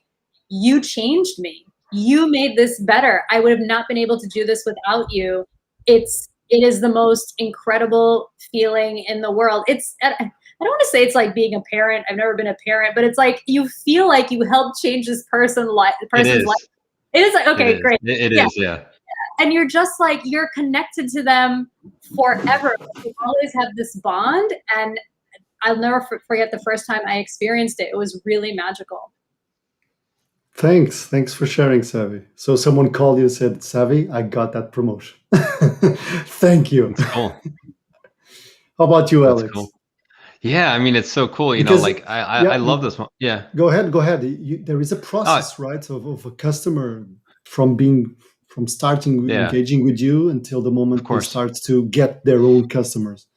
you changed me. You made this better. I would have not been able to do this without you. It is the most incredible feeling in the world. I don't want to say it's like being a parent. I've never been a parent, but it's like you feel like you helped change this person's life. It is like, okay, great. It is, yeah. And you're just like, you're connected to them forever. You always have this bond. And I'll never forget the first time I experienced it. It was really magical. Thanks for sharing, Savvy. So someone called you and said, Savvy, I got that promotion. Thank you. That's cool. How about you, Alex? Cool. Yeah, I mean, it's so cool. I love this one. Yeah. Go ahead. There is a process, right, of a customer from starting engaging with you until the moment they start to get their own customers.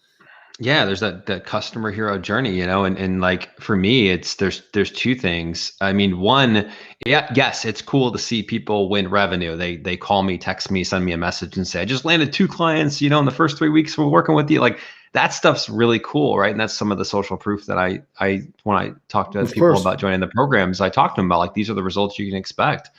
Yeah, there's that customer hero journey, and like for me, there's two things. I mean, one, yes, it's cool to see people win revenue. They call me, text me, send me a message and say, I just landed 2 clients, in the first 3 weeks we're working with you. Like that stuff's really cool, right? And that's some of the social proof that I when I talk to people about joining the programs, I talk to them about like, these are the results you can expect.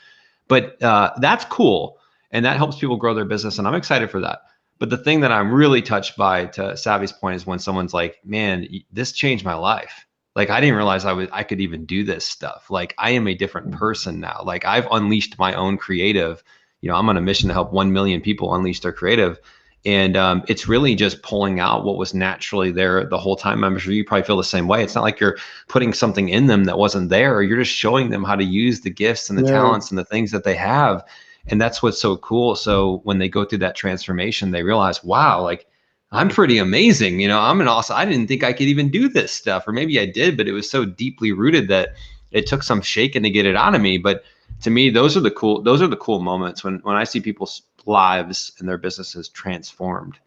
But that's cool. And that helps people grow their business. And I'm excited for that. But the thing that I'm really touched by, to Savvy's point, is when someone's like, man, this changed my life. Like, I didn't realize I could even do this stuff. Like, I am a different person now. Like, I've unleashed my own creative. I'm on a mission to help 1 million people unleash their creative. And it's really just pulling out what was naturally there the whole time. I'm sure you probably feel the same way. It's not like you're putting something in them that wasn't there. You're just showing them how to use the gifts and the talents and the things that they have. And that's what's so cool. So when they go through that transformation, they realize, wow, like I'm pretty amazing. I didn't think I could even do this stuff, or maybe I did, but it was so deeply rooted that it took some shaking to get it out of me. But to me, those are the cool moments when I see people's lives and their businesses transformed,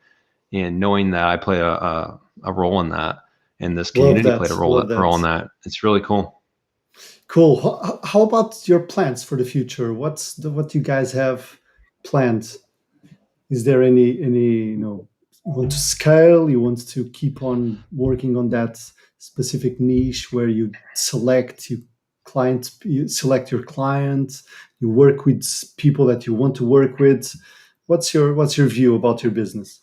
and knowing that I play a role in that, and this community played a role in that. It's really cool. Cool. How about your plans for the future? What you guys have planned? Is there any you want to scale? You want to keep on working on that specific niche where you select your clients, you work with people that you want to work with. What's your view about your business?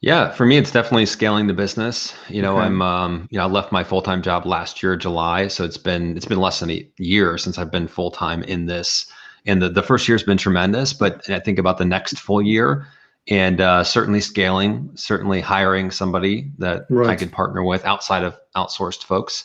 Yeah, for me, it's definitely scaling the business. I'm, I left my full-time job last year, July. So it's been less than a year since I've been full-time in this. And the first year has been tremendous, but I think about the next full year, and certainly scaling, certainly hiring somebody that I could partner with outside of outsourced folks,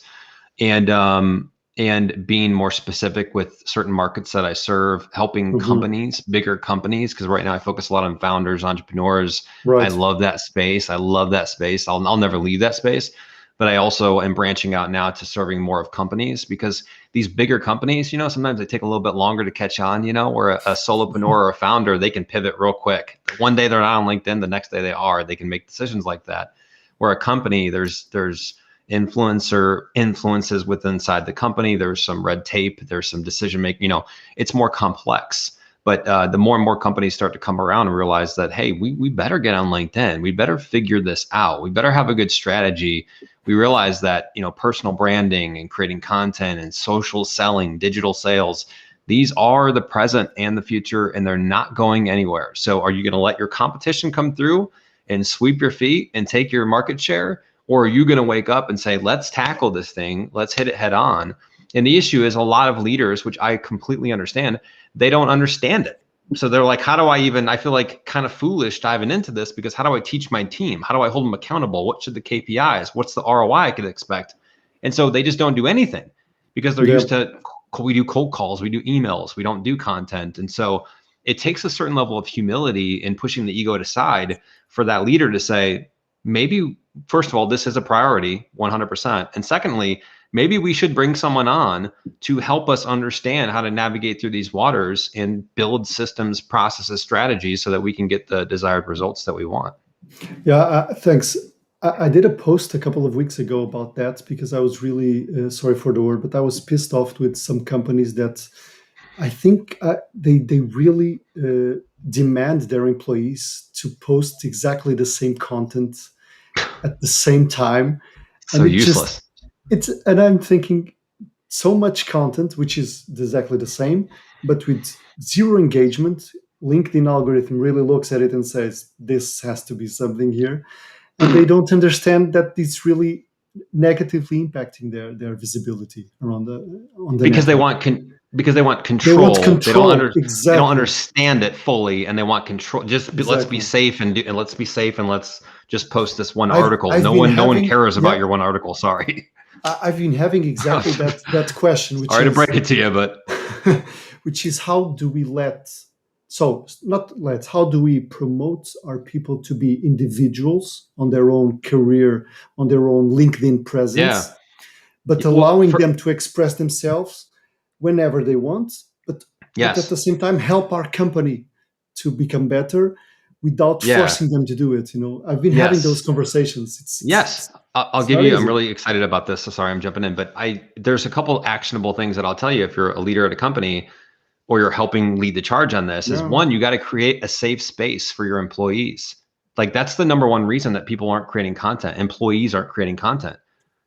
and being more specific with certain markets that I serve, helping companies, bigger companies, because right now I focus a lot on founders, entrepreneurs. I love that space. I'll never leave that space. But I also am branching out now to serving more of companies, because these bigger companies, sometimes they take a little bit longer to catch on, where a solopreneur or a founder, they can pivot real quick. One day they're not on LinkedIn, the next day they are. They can make decisions like that. Where a company, there's influences within inside the company. There's some red tape. There's some decision making. It's more complex. But the more and more companies start to come around and realize that, hey, we better get on LinkedIn. We better figure this out. We better have a good strategy. We realize that personal branding and creating content and social selling, digital sales, these are the present and the future, and they're not going anywhere. So are you going to let your competition come through and sweep your feet and take your market share? Or are you going to wake up and say, let's tackle this thing, let's hit it head on? And the issue is, a lot of leaders, which I completely understand, they don't understand it. So they're like, I feel like kind of foolish diving into this, because how do I teach my team? How do I hold them accountable? What should the KPIs? What's the ROI I could expect? And so they just don't do anything, because they're Yeah. used to, we do cold calls, we do emails, we don't do content. And so it takes a certain level of humility in pushing the ego aside for that leader to say, maybe, first of all, this is a priority 100%. And secondly, maybe we should bring someone on to help us understand how to navigate through these waters and build systems, processes, strategies so that we can get the desired results that we want. Yeah, thanks. I did a post a couple of weeks ago about that because I was really, sorry for the word, but I was pissed off with some companies that I think they really demand their employees to post exactly the same content at the same time. So And useless. and I'm thinking, so much content, which is exactly the same, but with zero engagement. LinkedIn algorithm really looks at it and says, this has to be something here. And they don't understand that it's really negatively impacting their visibility around on the Because network. because they want They control. want control. They don't Exactly. understand it fully, and they want control. Just let's be Exactly. safe and let's be safe and let's just post this one I've- article. I've no been one having- cares about yeah. your one article. Sorry. I've been having exactly that question, which Sorry to is break it to you, but which is how do we how do we promote our people to be individuals on their own career, on their own LinkedIn presence, yeah. but Well, allowing them to express themselves whenever they want, but at the Yes. same time help our company to become better without Yeah. forcing them to do it. I've been having those conversations. Yes. I'll it's give not you, easy. I'm really excited about this. So sorry, I'm jumping in, but there's a couple actionable things that I'll tell you if you're a leader at a company or you're helping lead the charge on this is Yeah. one, you got to create a safe space for your employees. Like that's the number one reason that people aren't creating content. Employees aren't creating content.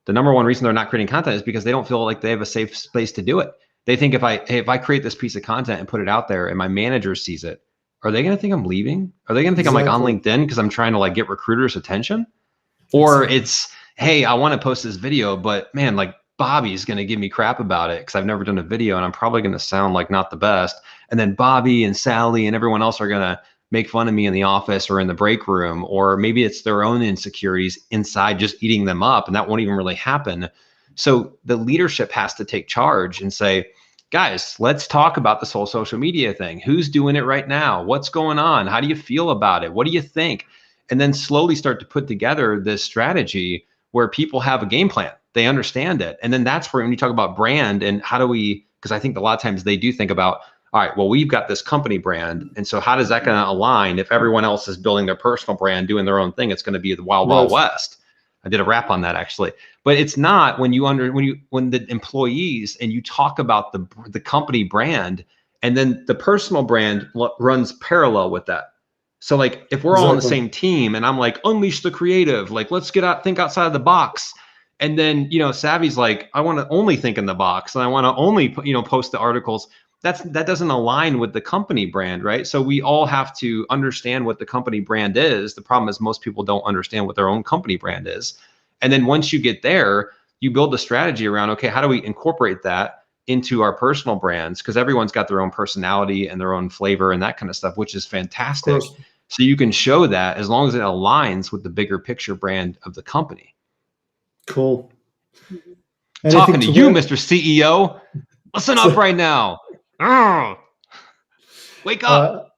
The number one reason they're not creating content is because they don't feel like they have a safe space to do it. They think if I create this piece of content and put it out there and my manager sees it, are they going to think I'm leaving? Are they going to think I'm like on Exactly. LinkedIn because I'm trying to like get recruiters' attention? Or it's, hey, I want to post this video, but man, like Bobby's going to give me crap about it because I've never done a video and I'm probably going to sound like not the best. And then Bobby and Sally and everyone else are going to make fun of me in the office or in the break room, or maybe it's their own insecurities inside just eating them up, and that won't even really happen. So the leadership has to take charge and say, guys, let's talk about this whole social media thing. Who's doing it right now? What's going on? How do you feel about it? What do you think? And then slowly start to put together this strategy where people have a game plan. They understand it. And then that's where when you talk about brand and how do we, because I think a lot of times they do think about, all right, well, we've got this company brand. And so how does that going to align if everyone else is building their personal brand, doing their own thing? It's going to be the wild, wild west. I did a rap on that actually, but it's not when the employees and you talk about the company brand and then the personal brand runs parallel with that. So like if we're all on the same team and I'm like, unleash the creative, like let's think outside of the box. And then, Savvy's like, I want to only think in the box and I want to only, post the articles. That doesn't align with the company brand, right? So we all have to understand what the company brand is. The problem is most people don't understand what their own company brand is. And then once you get there, you build a strategy around, okay, how do we incorporate that into our personal brands? Because everyone's got their own personality and their own flavor and that kind of stuff, which is fantastic. So you can show that as long as it aligns with the bigger picture brand of the company. Cool. Talking to you, Mr. CEO. Listen up right now. Wake up.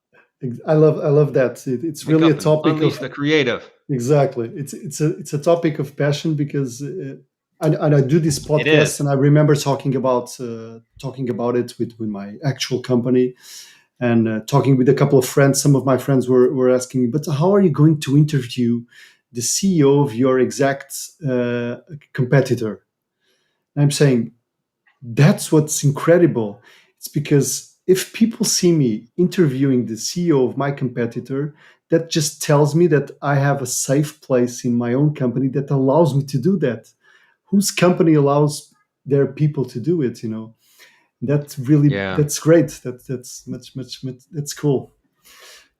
I love that. It's really a topic unleash the creative. Exactly. It's a topic of passion because I do this podcast and I remember talking about it with my actual company and talking with a couple of friends. Some of my friends were asking me, but how are you going to interview the CEO of your exact competitor? And I'm saying that's what's incredible. It's because if people see me interviewing the CEO of my competitor, that just tells me that I have a safe place in my own company that allows me to do that. Whose company allows their people to do it? That's really that's great. That's much that's cool.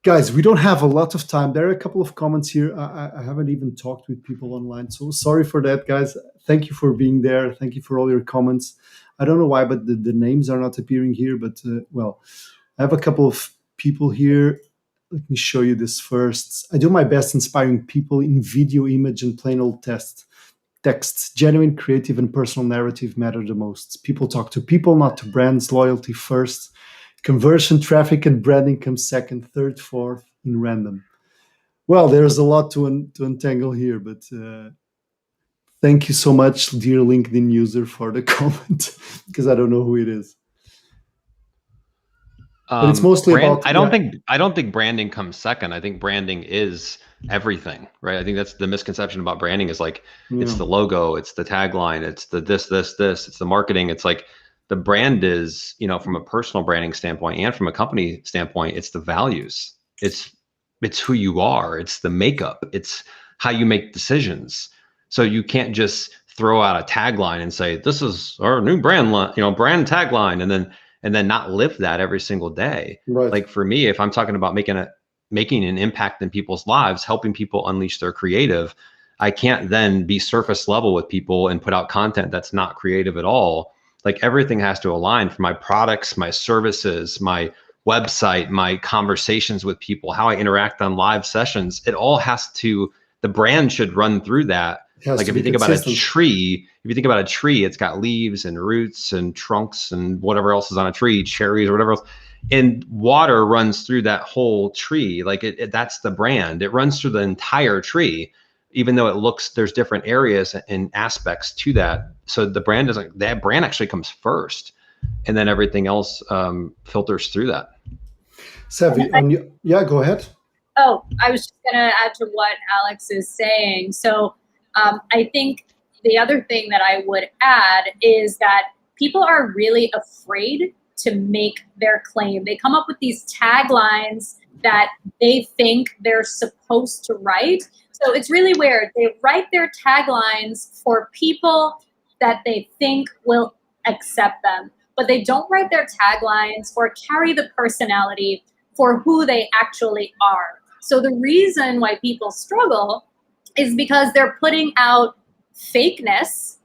Guys, we don't have a lot of time. There are a couple of comments here. I haven't even talked with people online, so sorry for that, guys. Thank you for being there. Thank you for all your comments. I don't know why, but the names are not appearing here. But I have a couple of people here. Let me show you this first. I do my best inspiring people in video, image, and plain old text. texts, genuine, creative, and personal narrative matter the most. People talk to people, not to brands. Loyalty first. Conversion, traffic, and branding comes second, third, fourth, in random. Well, there's a lot to untangle here, but thank you so much, dear LinkedIn user, for the comment, because I don't know who it is. But it's mostly about. I don't think branding comes second. I think branding is everything, right? I think that's the misconception about branding is like it's the logo, it's the tagline, it's the this, it's the marketing. It's like the brand is, from a personal branding standpoint and from a company standpoint, it's the values. It's who you are. It's the makeup. It's how you make decisions. So you can't just throw out a tagline and say, this is our new brand tagline, and then not live that every single day. Right. Like for me, if I'm talking about making an impact in people's lives, helping people unleash their creative, I can't then be surface level with people and put out content that's not creative at all. Like everything has to align for my products, my services, my website, my conversations with people, how I interact on live sessions. It all has to, the brand should run through that. Like if you think about a tree, it's got leaves and roots and trunks and whatever else is on a tree, cherries or whatever else. And water runs through that whole tree. Like that's the brand. It runs through the entire tree, even though there's different areas and aspects to that. So that brand actually comes first, and then everything else filters through that. Savvy, go ahead. Oh, I was just going to add to what Alex is saying. So I think the other thing that I would add is that people are really afraid to make their claim. They come up with these taglines that they think they're supposed to write. So it's really weird. They write their taglines for people that they think will accept them, but they don't write their taglines or carry the personality for who they actually are. So the reason why people struggle is because they're putting out fakeness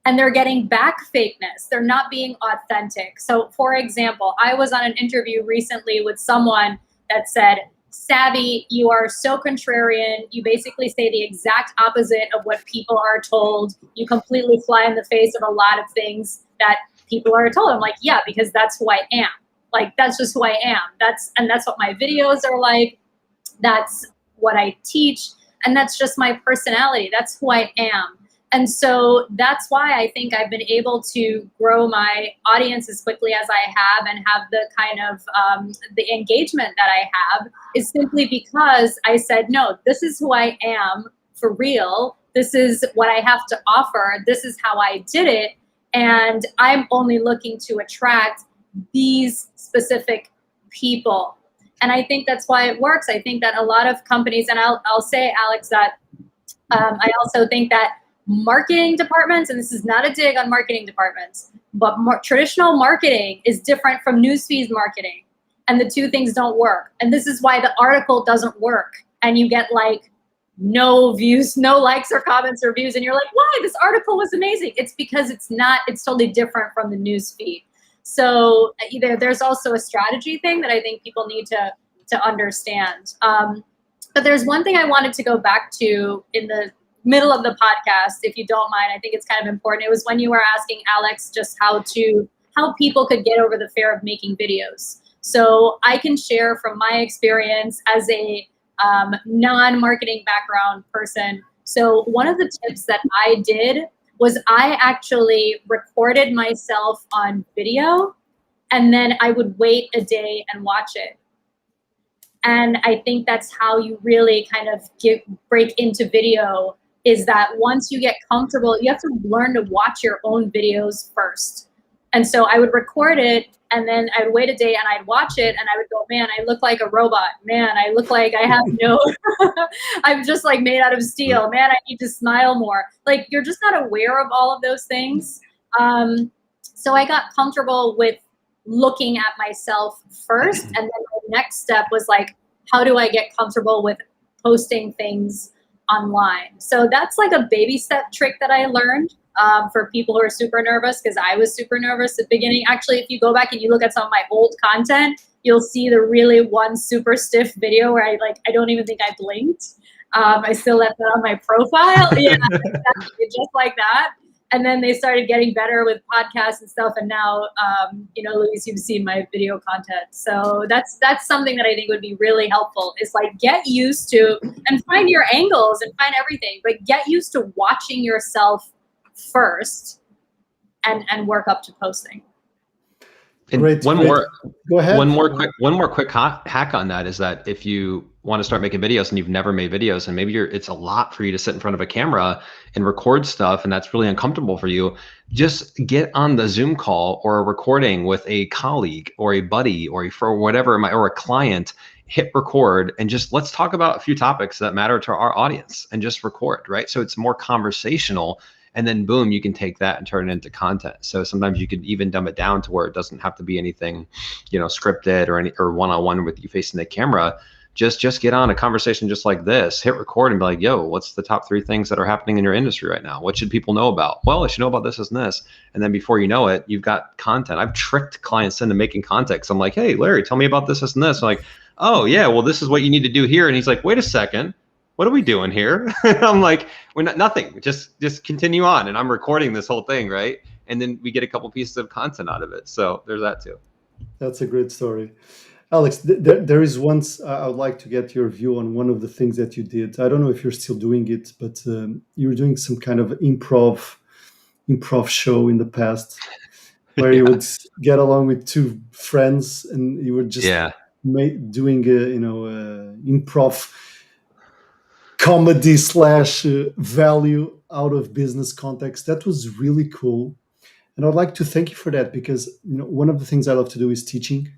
and they're getting back fakeness. They're not being authentic. So for example, I was on an interview recently with someone that said, Savvy, you are so contrarian. You basically say the exact opposite of what people are told. You completely fly in the face of a lot of things that people are told. I'm like, yeah, because that's who I am. Like, that's just who I am. That's what my videos are like. That's what I teach. And that's just my personality. That's who I am. And so that's why I think I've been able to grow my audience as quickly as I have and have the kind of the engagement that I have is simply because I said, no, this is who I am for real. This is what I have to offer. This is how I did it. And I'm only looking to attract these specific people. And I think that's why it works. I think that a lot of companies, and I'll say, Alex, that I also think that marketing departments, and this is not a dig on marketing departments, but traditional marketing is different from newsfeed marketing. And the two things don't work. And this is why the article doesn't work. And you get like no views, no likes or comments or views. And you're like, why? This article was amazing. It's because it's totally different from the newsfeed. So there's also a strategy thing that I think people need to understand. But there's one thing I wanted to go back to in the middle of the podcast, if you don't mind. I think it's kind of important. It was when you were asking Alex just how people could get over the fear of making videos. So I can share from my experience as a non-marketing background person. So one of the tips that I did was I actually recorded myself on video, and then I would wait a day and watch it. And I think that's how you really kind of break into video, is that once you get comfortable, you have to learn to watch your own videos first. And so I would record it, and then I'd wait a day and I'd watch it, and I would go, man, I look like a robot. Man, I look like I have no, I'm just like made out of steel. Man, I need to smile more. Like, you're just not aware of all of those things. So I got comfortable with looking at myself first. And then the next step was like, how do I get comfortable with posting things online? So that's like a baby step trick that I learned. For people who are super nervous, because I was super nervous at the beginning. Actually, if you go back and you look at some of my old content, you'll see the really one super stiff video where I don't even think I blinked. I still left that on my profile. Yeah, exactly, just like that. And then they started getting better with podcasts and stuff. And now, Luis, you've seen my video content. So that's something that I think would be really helpful, is like get used to and find your angles and find everything, but get used to watching yourself first and work up to posting. And Great. Go ahead. One more quick hack on that is that if you want to start making videos and you've never made videos, and maybe it's a lot for you to sit in front of a camera and record stuff, and that's really uncomfortable for you, just get on the Zoom call or a recording with a colleague or a buddy or a client, hit record, and just let's talk about a few topics that matter to our audience and just record, right? So it's more conversational. And then boom, you can take that and turn it into content. So sometimes you can even dumb it down to where it doesn't have to be anything, scripted or one-on-one with you facing the camera. Just get on a conversation just like this, hit record and be like, yo, what's the top 3 things that are happening in your industry right now? What should people know about? Well, they should know about this and this. And then before you know it, you've got content. I've tricked clients into making content. So I'm like, hey, Larry, tell me about this and this. I'm like, oh yeah, well, this is what you need to do here. And he's like, wait a second. What are we doing here? I'm like, we're nothing. Just continue on. And I'm recording this whole thing, right? And then we get a couple pieces of content out of it. So there's that too. That's a great story. Alex, there is once I would like to get your view on one of the things that you did. I don't know if you're still doing it, but you were doing some kind of improv show in the past where you would get along with 2 friends and you were just doing improv comedy / value out of business context. That was really cool. And I'd like to thank you for that, because one of the things I love to do is teaching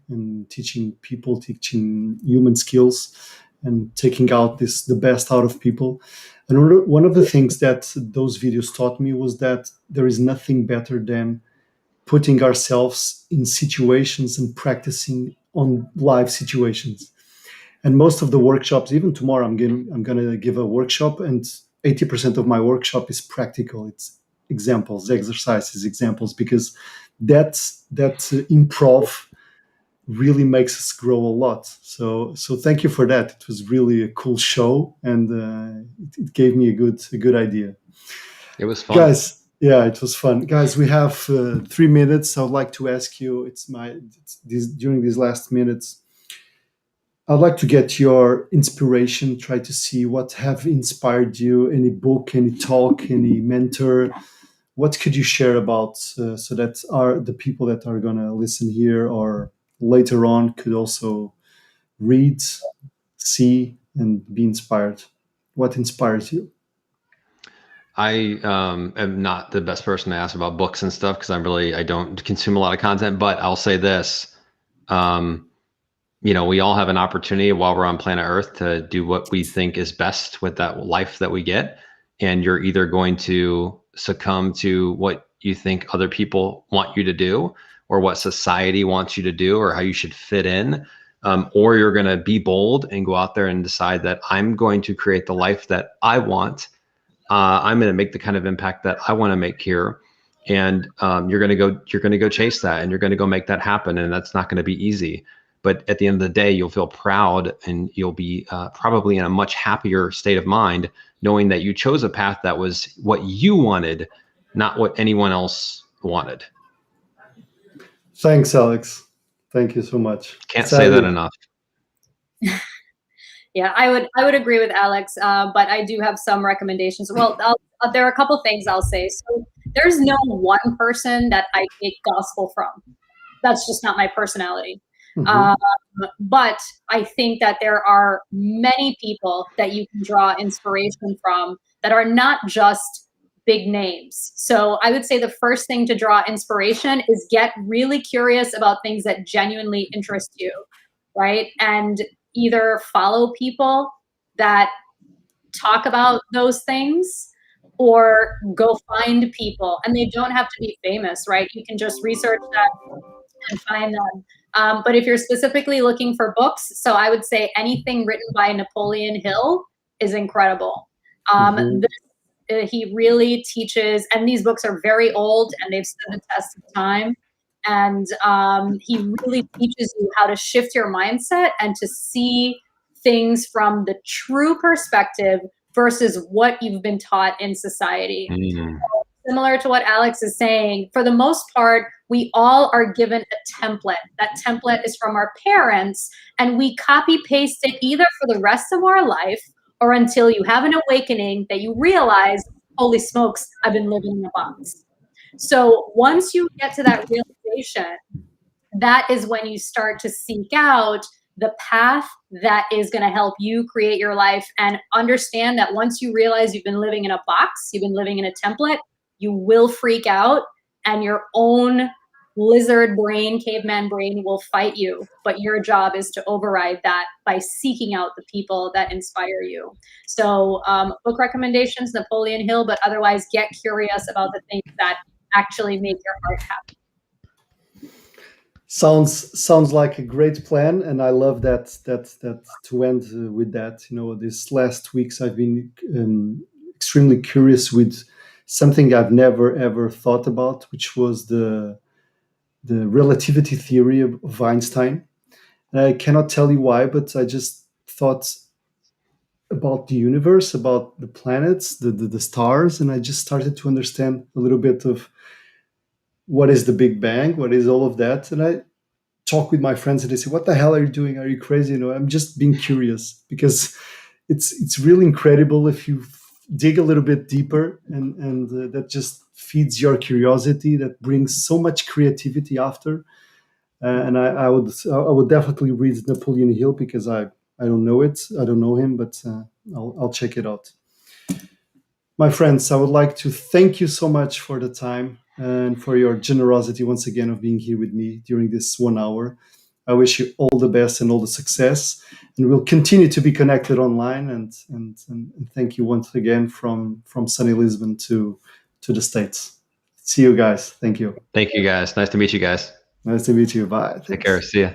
people, teaching human skills and taking out the best out of people. And one of the things that those videos taught me was that there is nothing better than putting ourselves in situations and practicing on live situations. And most of the workshops, even tomorrow, I'm going to give a workshop, and 80% of my workshop is practical. It's examples, exercises, examples, because that improv really makes us grow a lot. So thank you for that. It was really a cool show, and it gave me a good idea. It was fun, guys. Yeah, it was fun, guys. We have 3 minutes. I would like to ask you. During these last minutes, I'd like to get your inspiration, try to see what have inspired you, any book, any talk, any mentor. What could you share about so that the people that are going to listen here or later on could also read, see, and be inspired? What inspires you? I am not the best person to ask about books and stuff because I don't consume a lot of content, but I'll say this. We all have an opportunity while we're on planet Earth to do what we think is best with that life that we get. And you're either going to succumb to what you think other people want you to do, or what society wants you to do, or how you should fit in. Or you're going to be bold and go out there and decide that I'm going to create the life that I want. I'm going to make the kind of impact that I want to make here. And you're going to go chase that, and you're going to go make that happen. And that's not going to be easy. But at the end of the day, you'll feel proud, and you'll be probably in a much happier state of mind, knowing that you chose a path that was what you wanted, not what anyone else wanted. Thanks, Alex. Thank you so much. Can't say that enough. Yeah, I would agree with Alex, but I do have some recommendations. Well, there are a couple things I'll say. So there's no one person that I take gospel from. That's just not my personality. Mm-hmm. But I think that there are many people that you can draw inspiration from that are not just big names. So I would say the first thing to draw inspiration is get really curious about things that genuinely interest you, right? And either follow people that talk about those things, or go find people. And they don't have to be famous, right? You can just research that and find them. But if you're specifically looking for books, so I would say anything written by Napoleon Hill is incredible. He really teaches, and these books are very old and they've stood the test of time. And he really teaches you how to shift your mindset and to see things from the true perspective versus what you've been taught in society. Similar to what Alex is saying, for the most part, we all are given a template. That template is from our parents, and we copy paste it either for the rest of our life or until you have an awakening that you realize, holy smokes, I've been living in a box. So once you get to that realization, that is when you start to seek out the path that is going to help you create your life, and understand that once you realize you've been living in a box, you've been living in a template, you will freak out, and your own lizard brain, caveman brain will fight you. But your job is to override that by seeking out the people that inspire you. So book recommendations, Napoleon Hill, but otherwise get curious about the things that actually make your heart happy. Sounds like a great plan, and I love that to end with that. These last weeks I've been extremely curious with something I've never ever thought about, which was the relativity theory of Einstein. And I cannot tell you why, but I just thought about the universe, about the planets, the stars, and I just started to understand a little bit of what is the Big Bang, what is all of that, and I talk with my friends and they say, "What the hell are you doing? Are you crazy?" I'm just being curious, because it's really incredible if you dig a little bit deeper, and that just feeds your curiosity, that brings so much creativity after. And I would definitely read Napoleon Hill, because I don't know it, I don't know him, but I'll check it out. My friends, I would like to thank you so much for the time and for your generosity once again of being here with me during this 1 hour. I wish you all the best and all the success, and we'll continue to be connected online. And thank you once again from sunny Lisbon to the States. See you guys. Thank you. Thank you, guys. Nice to meet you guys. Nice to meet you. Bye. Take care. See ya.